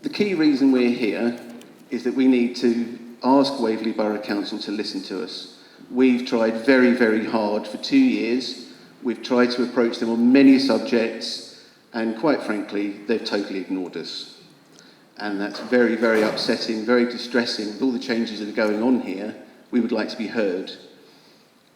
The key reason we're here is that we need to ask Waverley Borough Council to listen to us. We've tried very, very hard for 2 years. We've tried to approach them on many subjects, and quite frankly, they've totally ignored us. And that's very, very upsetting, very distressing. With all the changes that are going on here, we would like to be heard.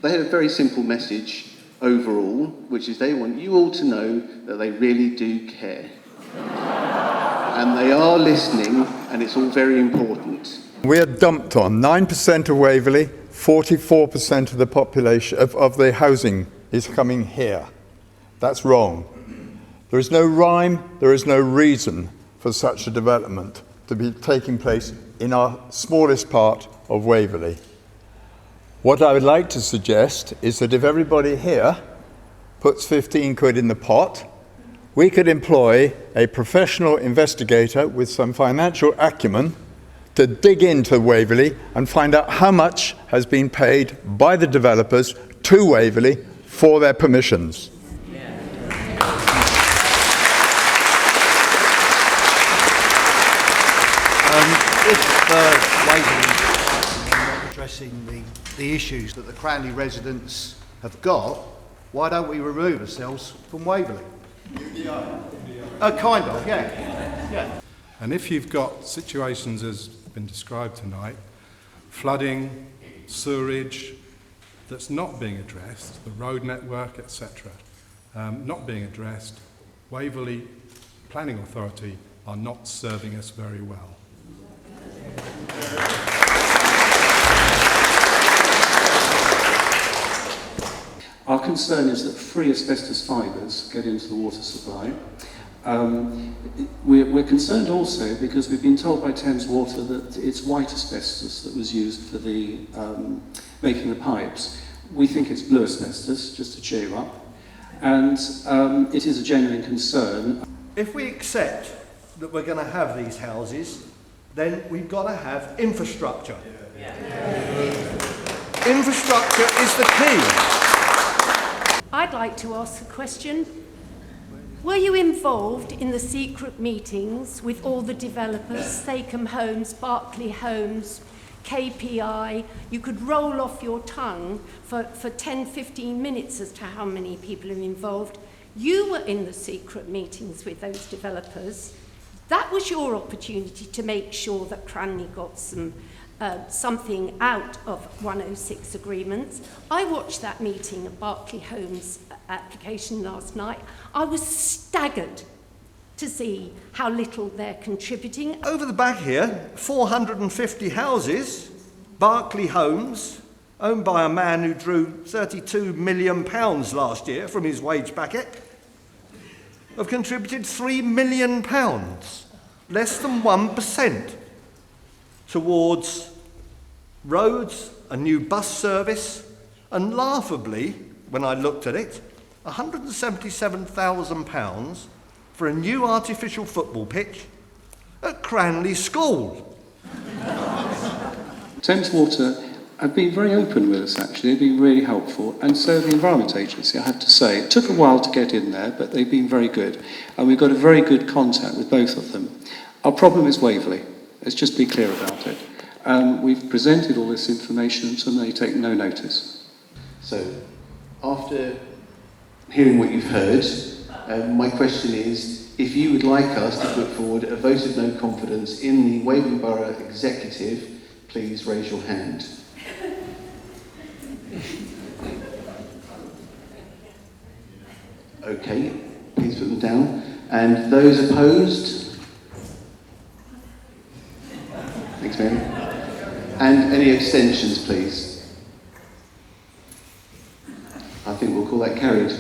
They have a very simple message overall, which is they want you all to know that they really do care. And they are listening, and it's all very important. We are dumped on 9% of Waverley, 44% of the population, of the housing is coming here. That's wrong. There is no rhyme, there is no reason for such a development to be taking place in our smallest part of Waverley. What I would like to suggest is that if everybody here puts 15 quid in the pot, we could employ a professional investigator with some financial acumen to dig into Waverley and find out how much has been paid by the developers to Waverley for their permissions. If Waverley are not addressing the issues that the Cranleigh residents have got, why don't we remove ourselves from Waverley? Kind of, yeah. And if you've got situations as been described tonight, flooding, sewerage, that's not being addressed, the road network, etc., not being addressed, Waverley Planning Authority are not serving us very well. Our concern is that free asbestos fibres get into the water supply. We're concerned also because we've been told by Thames Water that it's white asbestos that was used for the making the pipes. We think it's blue asbestos, just to cheer you up, and it is a genuine concern. If we accept that we're going to have these houses, then we've got to have infrastructure. Infrastructure is the key. I'd like to ask a question. Were you involved in the secret meetings with all the developers, Sachem Homes, Berkeley Homes, KPI? You could roll off your tongue for 10, 15 minutes as to how many people are involved. You were in the secret meetings with those developers. That was your opportunity to make sure that Cranleigh got something out of 106 agreements. I watched that meeting of Berkeley Homes application last night. I was staggered to see how little they're contributing. Over the back here, 450 houses, Berkeley Homes, owned by a man who drew £32 million last year from his wage packet, have contributed £3 million, less than 1%, towards roads, a new bus service, and laughably, when I looked at it, £177,000 for a new artificial football pitch at Cranleigh School. Thames Water have been very open with us, actually. They've been really helpful, and so the Environment Agency, I have to say. It took a while to get in there, but they've been very good, and we've got a very good contact with both of them. Our problem is Waverley. Let's just be clear about it. We've presented all this information, so they take no notice. So, after hearing what you've heard, my question is, if you would like us to put forward a vote of no confidence in the Waverley Borough Executive, please raise your hand. Okay, please put them down. And those opposed? Thanks, Mary. And any abstentions, please? I think we'll call that carried.